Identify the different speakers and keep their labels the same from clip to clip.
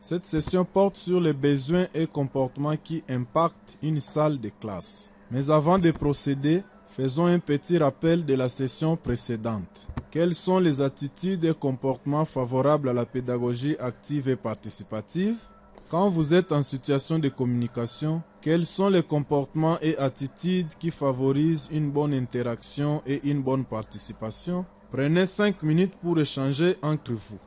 Speaker 1: Cette session porte sur les besoins et comportements qui impactent une salle de classe. Mais avant de procéder, faisons un petit rappel de la session précédente. Quelles sont les attitudes et comportements favorables à la pédagogie active et participative? Quand vous êtes en situation de communication, quels sont les comportements et attitudes qui favorisent une bonne interaction et une bonne participation? Prenez 5 minutes pour échanger entre vous.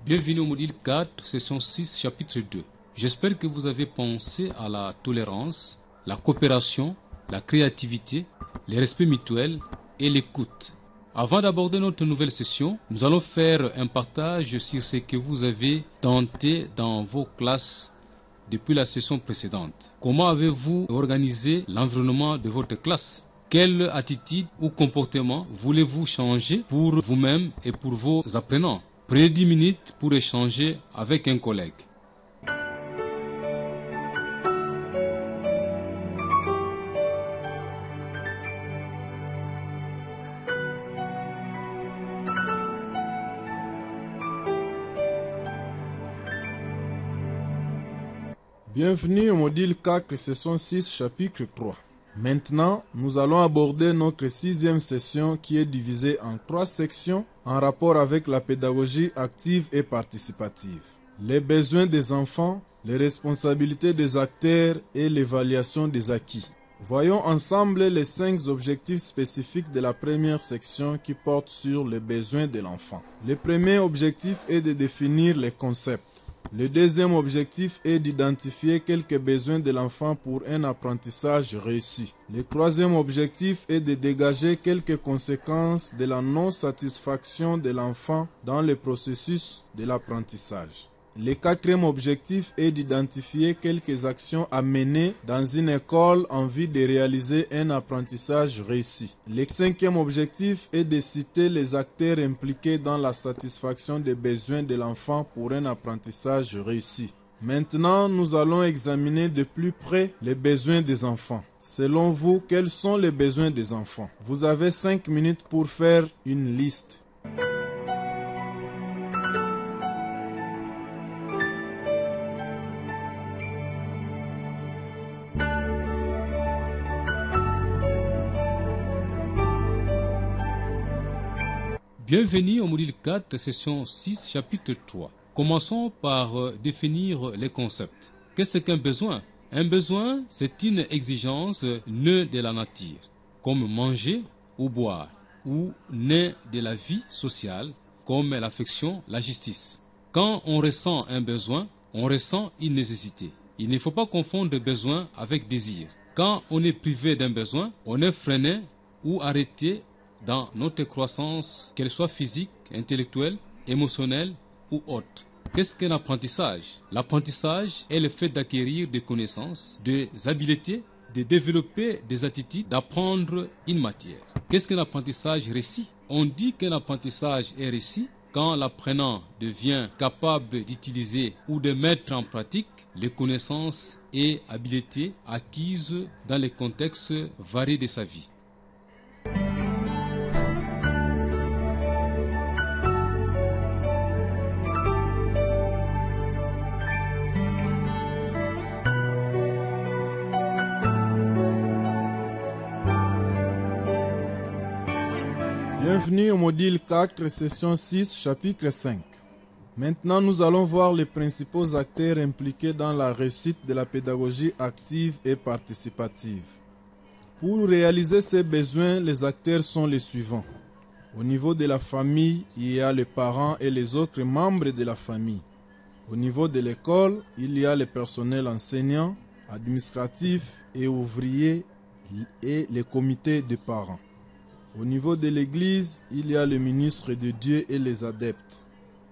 Speaker 2: Bienvenue au module 4, session 6, chapitre 2. J'espère que vous avez pensé à la tolérance, la coopération, la créativité, le respect mutuel et l'écoute. Avant d'aborder notre nouvelle session, nous allons faire un partage sur ce que vous avez tenté dans vos classes depuis la session précédente. Comment avez-vous organisé l'environnement de votre classe? Quelle attitude ou comportement voulez-vous changer pour vous-même et pour vos apprenants? Prenez 10 minutes pour échanger avec un collègue.
Speaker 1: Bienvenue au module 4, session 6, chapitre 3. Maintenant, nous allons aborder notre 6e session qui est divisée en 3 sections en rapport avec la pédagogie active et participative. Les besoins des enfants, les responsabilités des acteurs et l'évaluation des acquis. Voyons ensemble les 5 objectifs spécifiques de la première section qui portent sur les besoins de l'enfant. Le premier objectif est de définir les concepts. Le deuxième objectif est d'identifier quelques besoins de l'enfant pour un apprentissage réussi. Le troisième objectif est de dégager quelques conséquences de la non-satisfaction de l'enfant dans le processus de l'apprentissage. Le quatrième objectif est d'identifier quelques actions à mener dans une école en vue de réaliser un apprentissage réussi. Le cinquième objectif est de citer les acteurs impliqués dans la satisfaction des besoins de l'enfant pour un apprentissage réussi. Maintenant, nous allons examiner de plus près les besoins des enfants. Selon vous, quels sont les besoins des enfants? Vous avez 5 minutes pour faire une liste.
Speaker 2: Bienvenue au module 4, session 6, chapitre 3. Commençons par définir les concepts. Qu'est-ce qu'un besoin? Un besoin, c'est une exigence née de la nature, comme manger ou boire, ou née de la vie sociale, comme l'affection, la justice. Quand on ressent un besoin, on ressent une nécessité. Il ne faut pas confondre besoin avec désir. Quand on est privé d'un besoin, on est freiné ou arrêté dans notre croissance, qu'elle soit physique, intellectuelle, émotionnelle ou autre. Qu'est-ce qu'un apprentissage? L'apprentissage est le fait d'acquérir des connaissances, des habiletés, de développer des attitudes, d'apprendre une matière. Qu'est-ce qu'un apprentissage réussi? On dit qu'un apprentissage est réussi quand l'apprenant devient capable d'utiliser ou de mettre en pratique les connaissances et habiletés acquises dans les contextes variés de sa vie.
Speaker 1: Bienvenue au module 4, session 6, chapitre 5. Maintenant, nous allons voir les principaux acteurs impliqués dans la réussite de la pédagogie active et participative. Pour réaliser ces besoins, les acteurs sont les suivants. Au niveau de la famille, il y a les parents et les autres membres de la famille. Au niveau de l'école, il y a le personnel enseignant, administratif et ouvrier et les comités de parents. Au niveau de l'Église, il y a le ministre de Dieu et les adeptes.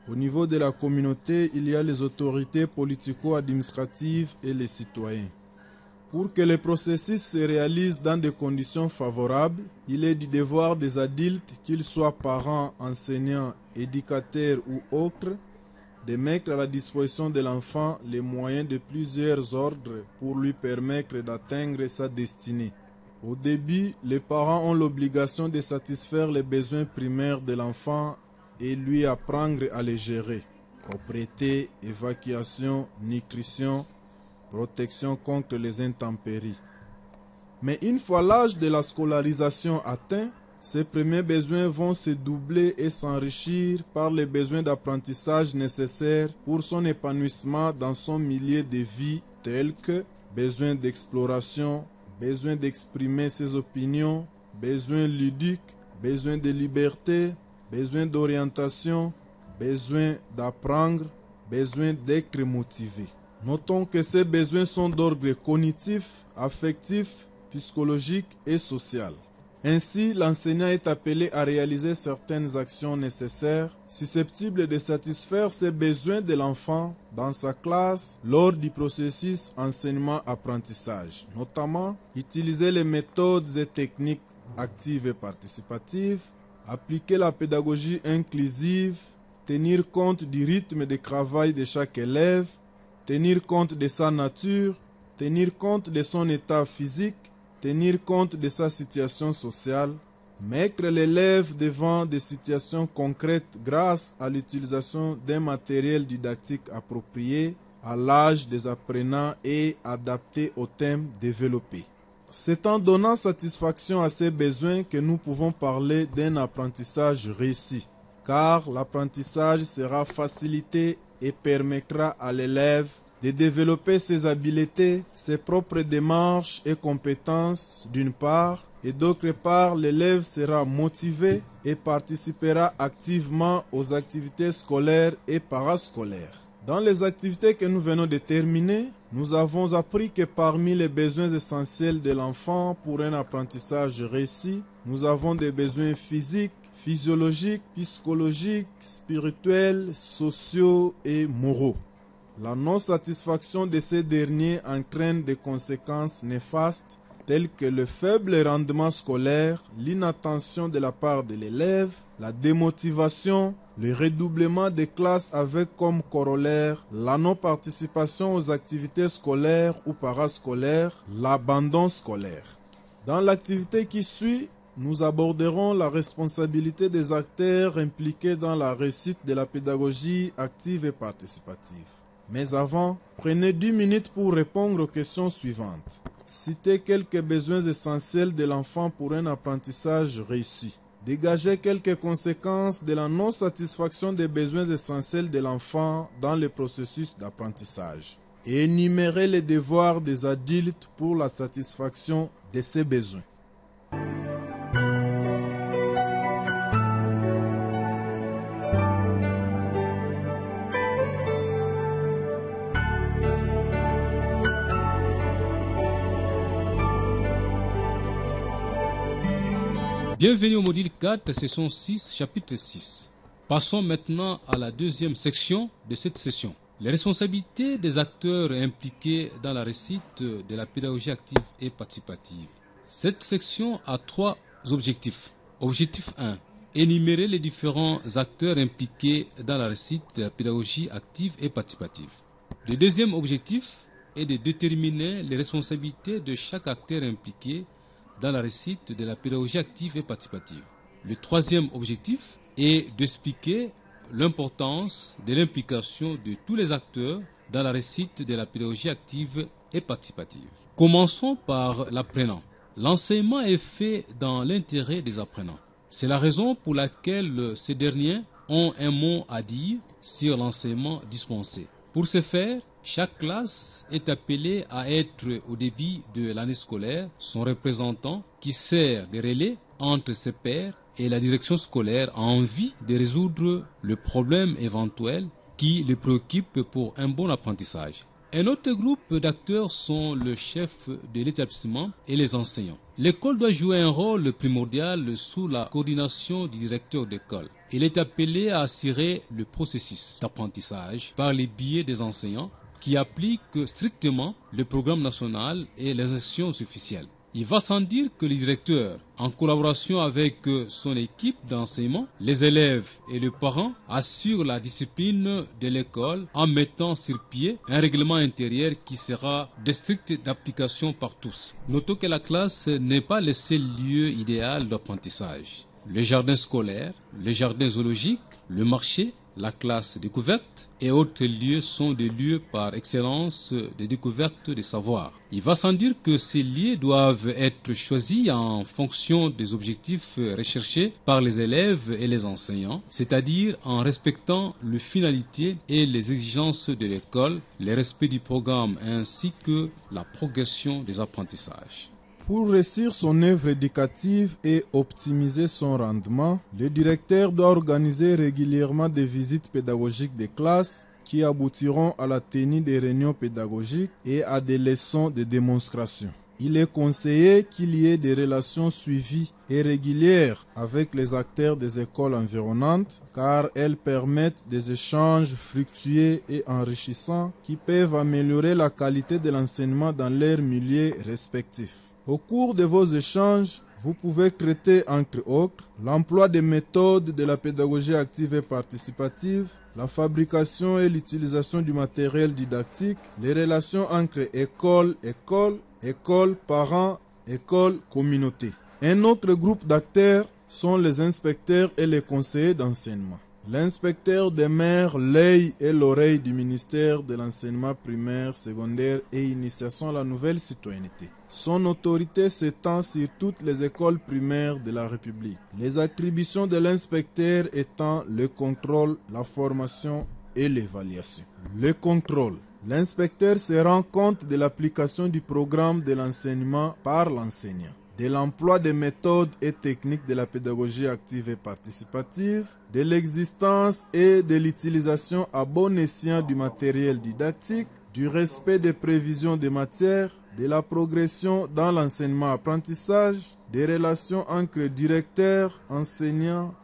Speaker 1: Au niveau de la communauté, il y a les autorités politico-administratives et les citoyens. Pour que le processus se réalise dans des conditions favorables, il est du devoir des adultes, qu'ils soient parents, enseignants, éducateurs ou autres, de mettre à la disposition de l'enfant les moyens de plusieurs ordres pour lui permettre d'atteindre sa destinée. Au début, les parents ont l'obligation de satisfaire les besoins primaires de l'enfant et lui apprendre à les gérer. Propreté, évacuation, nutrition, protection contre les intempéries. Mais une fois l'âge de la scolarisation atteint, ces premiers besoins vont se doubler et s'enrichir par les besoins d'apprentissage nécessaires pour son épanouissement dans son milieu de vie, tels que besoin d'exploration, besoin d'exprimer ses opinions, besoin ludique, besoin de liberté, besoin d'orientation, besoin d'apprendre, besoin d'être motivé. Notons que ces besoins sont d'ordre cognitif, affectif, psychologique et social. Ainsi, l'enseignant est appelé à réaliser certaines actions nécessaires, susceptibles de satisfaire ses besoins de l'enfant dans sa classe lors du processus enseignement-apprentissage, notamment utiliser les méthodes et techniques actives et participatives, appliquer la pédagogie inclusive, tenir compte du rythme de travail de chaque élève, tenir compte de sa nature, tenir compte de son état physique, tenir compte de sa situation sociale, mettre l'élève devant des situations concrètes grâce à l'utilisation d'un matériel didactique approprié à l'âge des apprenants et adapté aux thèmes développés. C'est en donnant satisfaction à ces besoins que nous pouvons parler d'un apprentissage réussi, car l'apprentissage sera facilité et permettra à l'élève de développer ses habiletés, ses propres démarches et compétences d'une part, et d'autre part, l'élève sera motivé et participera activement aux activités scolaires et parascolaires. Dans les activités que nous venons de terminer, nous avons appris que parmi les besoins essentiels de l'enfant pour un apprentissage réussi, nous avons des besoins physiques, physiologiques, psychologiques, spirituels, sociaux et moraux. La non-satisfaction de ces derniers entraîne des conséquences néfastes telles que le faible rendement scolaire, l'inattention de la part de l'élève, la démotivation, le redoublement des classes avec comme corollaire la non-participation aux activités scolaires ou parascolaires, l'abandon scolaire. Dans l'activité qui suit, nous aborderons la responsabilité des acteurs impliqués dans la réussite de la pédagogie active et participative. Mais avant, prenez 10 minutes pour répondre aux questions suivantes. Citez quelques besoins essentiels de l'enfant pour un apprentissage réussi. Dégagez quelques conséquences de la non-satisfaction des besoins essentiels de l'enfant dans le processus d'apprentissage. Et énumérez les devoirs des adultes pour la satisfaction de ces besoins.
Speaker 2: Bienvenue au module 4, session 6, chapitre 6. Passons maintenant à la deuxième section de cette session. Les responsabilités des acteurs impliqués dans la réussite de la pédagogie active et participative. Cette section a 3 objectifs. Objectif 1. Énumérer les différents acteurs impliqués dans la réussite de la pédagogie active et participative. Le deuxième objectif est de déterminer les responsabilités de chaque acteur impliqué dans la réussite de la pédagogie active et participative. Le troisième objectif est d'expliquer l'importance de l'implication de tous les acteurs dans la réussite de la pédagogie active et participative. Commençons par l'apprenant. L'enseignement est fait dans l'intérêt des apprenants. C'est la raison pour laquelle ces derniers ont un mot à dire sur l'enseignement dispensé. Pour ce faire, chaque classe est appelée à être au début de l'année scolaire son représentant qui sert de relais entre ses pairs et la direction scolaire en vue de résoudre le problème éventuel qui le préoccupe pour un bon apprentissage. Un autre groupe d'acteurs sont le chef de l'établissement et les enseignants. L'école doit jouer un rôle primordial sous la coordination du directeur d'école. Il est appelé à assurer le processus d'apprentissage par les biais des enseignants qui appliquent strictement le programme national et les instructions officielles. Il va sans dire que le directeur En collaboration avec son équipe d'enseignement, les élèves et les parents assurent la discipline de l'école en mettant sur pied un règlement intérieur qui sera de stricte d'application par tous. Notons que la classe n'est pas le seul lieu idéal d'apprentissage. Le jardin scolaire, le jardin zoologique, le marché, la classe découverte et autres lieux sont des lieux par excellence de découverte des savoirs. Il va sans dire que ces lieux doivent être choisis en fonction des objectifs recherchés par les élèves et les enseignants, c'est-à-dire en respectant les finalités et les exigences de l'école, le respect du programme ainsi que la progression des apprentissages.
Speaker 1: Pour réussir son œuvre éducative et optimiser son rendement, le directeur doit organiser régulièrement des visites pédagogiques des classes qui aboutiront à la tenue des réunions pédagogiques et à des leçons de démonstration. Il est conseillé qu'il y ait des relations suivies et régulières avec les acteurs des écoles environnantes car elles permettent des échanges fructueux et enrichissants qui peuvent améliorer la qualité de l'enseignement dans leurs milieux respectifs. Au cours de vos échanges, vous pouvez traiter entre autres l'emploi des méthodes de la pédagogie active et participative, la fabrication et l'utilisation du matériel didactique, les relations entre école, parents, école, communauté. Un autre groupe d'acteurs sont les inspecteurs et les conseillers d'enseignement. L'inspecteur demeure l'œil et l'oreille du ministère de l'enseignement primaire, secondaire et initiation à la nouvelle citoyenneté. Son autorité s'étend sur toutes les écoles primaires de la République. Les attributions de l'inspecteur étant le contrôle, la formation et l'évaluation. Le contrôle. L'inspecteur se rend compte de l'application du programme de l'enseignement par l'enseignant, de l'emploi des méthodes et techniques de la pédagogie active et participative, de l'existence et de l'utilisation à bon escient du matériel didactique, du respect des prévisions des matières, de la progression dans l'enseignement-apprentissage, des relations entre directeurs, enseignants,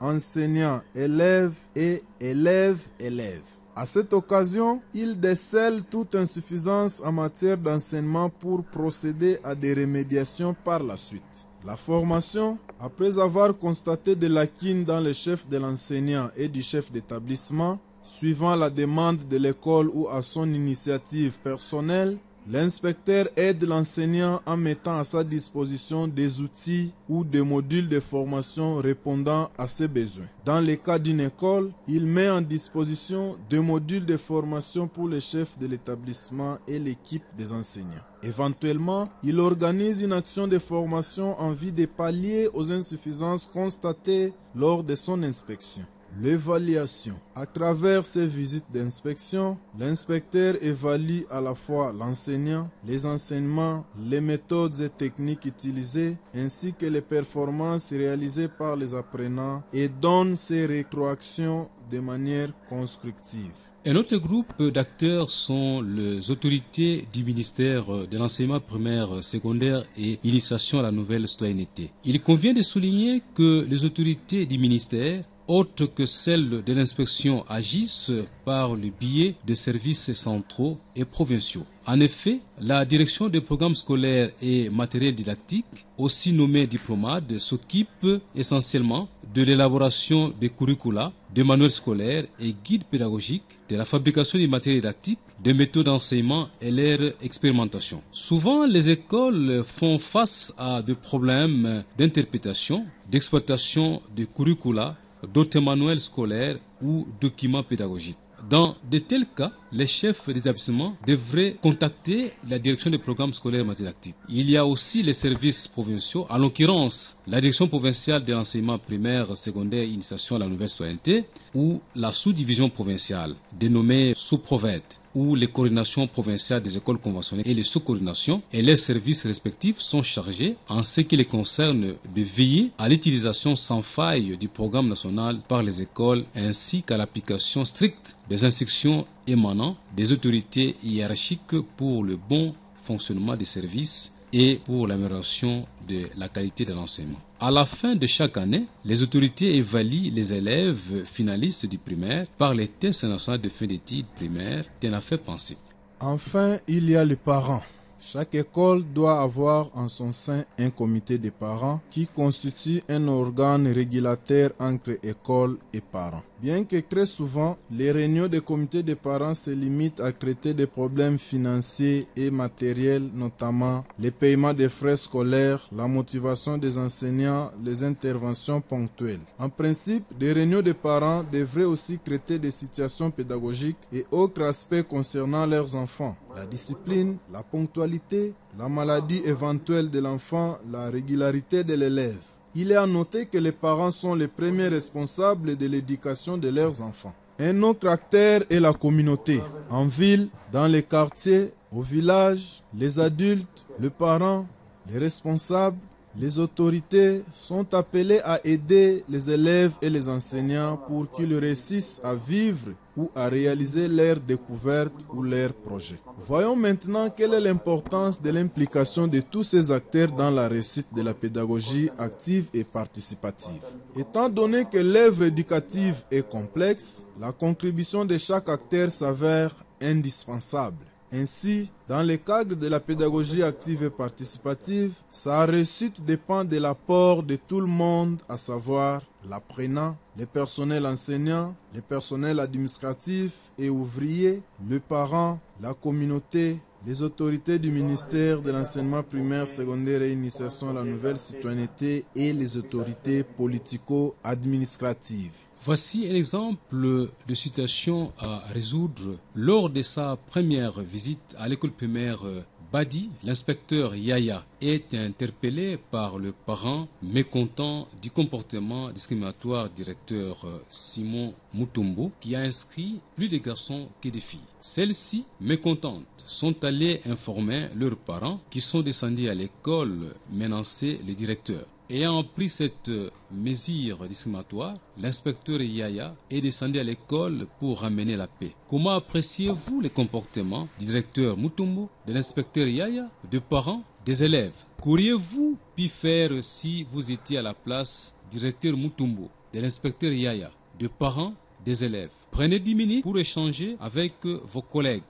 Speaker 1: élèves et élèves. À cette occasion, il décèle toute insuffisance en matière d'enseignement pour procéder à des remédiations par la suite. La formation, après avoir constaté des lacunes dans le chef de l'enseignant et du chef d'établissement, suivant la demande de l'école ou à son initiative personnelle, l'inspecteur aide l'enseignant en mettant à sa disposition des outils ou des modules de formation répondant à ses besoins. Dans le cas d'une école, il met en disposition des modules de formation pour le chef de l'établissement et l'équipe des enseignants. Éventuellement, il organise une action de formation en vue de pallier aux insuffisances constatées lors de son inspection. L'évaluation. À travers ces visites d'inspection, l'inspecteur évalue à la fois l'enseignant, les enseignements, les méthodes et techniques utilisées, ainsi que les performances réalisées par les apprenants et donne ses rétroactions de manière constructive.
Speaker 2: Un autre groupe d'acteurs sont les autorités du ministère de l'enseignement primaire, secondaire et initiation à la nouvelle citoyenneté. Il convient de souligner que les autorités du ministère autres que celles de l'inspection agissent par le biais de services centraux et provinciaux. En effet, la direction des programmes scolaires et matériel didactique, aussi nommée diplomate, s'occupe essentiellement de l'élaboration des curricula, des manuels scolaires et guides pédagogiques, de la fabrication du matériel didactique, des méthodes d'enseignement et leur expérimentation. Souvent, les écoles font face à des problèmes d'interprétation, d'exploitation des curricula, d'autres manuels scolaires ou documents pédagogiques. Dans de tels cas, les chefs d'établissement devraient contacter la direction des programmes scolaires et didactiques. Il y a aussi les services provinciaux, en l'occurrence la direction provinciale de l'enseignement primaire, secondaire, initiation à la nouvelle citoyenneté, ou la sous-division provinciale, dénommée sous-proved, où les coordinations provinciales des écoles conventionnelles et les sous-coordinations et leurs services respectifs sont chargés, en ce qui les concerne, de veiller à l'utilisation sans faille du programme national par les écoles ainsi qu'à l'application stricte des instructions émanant des autorités hiérarchiques pour le bon fonctionnement des services et pour l'amélioration de la qualité de l'enseignement. À la fin de chaque année, les autorités évaluent les élèves finalistes du primaire par les tests nationaux de fin d'études primaires. T'en as fait penser.
Speaker 1: Enfin, il y a les parents. Chaque école doit avoir en son sein un comité de parents qui constitue un organe régulateur entre école et parents. Bien que très souvent, les réunions des comités de parents se limitent à traiter des problèmes financiers et matériels, notamment les paiements des frais scolaires, la motivation des enseignants, les interventions ponctuelles. En principe, des réunions de parents devraient aussi traiter des situations pédagogiques et autres aspects concernant leurs enfants. La discipline, la ponctualité, la maladie éventuelle de l'enfant, la régularité de l'élève. Il est à noter que les parents sont les premiers responsables de l'éducation de leurs enfants. Un autre acteur est la communauté. En ville, dans les quartiers, au village, les adultes, les parents, les responsables, les autorités sont appelés à aider les élèves et les enseignants pour qu'ils réussissent à vivre ou à réaliser leurs découvertes ou leurs projets. Voyons maintenant quelle est l'importance de l'implication de tous ces acteurs dans la réussite de la pédagogie active et participative. Étant donné que l'œuvre éducative est complexe, la contribution de chaque acteur s'avère indispensable. Ainsi, dans le cadre de la pédagogie active et participative, sa réussite dépend de l'apport de tout le monde, à savoir l'apprenant, les personnels enseignants, les personnels administratifs et ouvriers, les parents, la communauté, les autorités du ministère de l'enseignement primaire, secondaire et initiation à la nouvelle citoyenneté et les autorités politico-administratives.
Speaker 2: Voici un exemple de situation à résoudre. Lors de sa première visite à l'école primaire Badi, l'inspecteur Yaya est interpellé par le parent mécontent du comportement discriminatoire du directeur Simon Mutombo qui a inscrit plus de garçons que de filles. Celles-ci, mécontentes, sont allées informer leurs parents qui sont descendus à l'école menacer le directeur. Ayant pris cette mesure discriminatoire, l'inspecteur Yaya est descendu à l'école pour ramener la paix. Comment appréciez-vous le comportement du directeur Mutombo, de l'inspecteur Yaya, des parents, des élèves? Qu'auriez-vous pu faire si vous étiez à la place du directeur Mutombo, de l'inspecteur Yaya, des parents, des élèves? Prenez 10 minutes pour échanger avec vos collègues.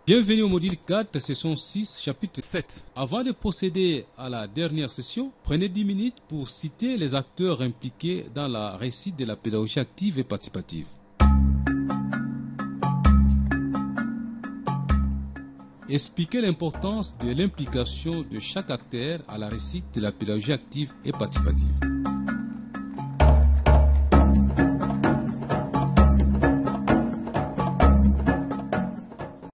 Speaker 2: Bienvenue au module 4, session 6, chapitre 7. Avant de procéder à la dernière session, prenez 10 minutes pour citer les acteurs impliqués dans la réussite de la pédagogie active et participative. Expliquez l'importance de l'implication de chaque acteur à la réussite de la pédagogie active et participative.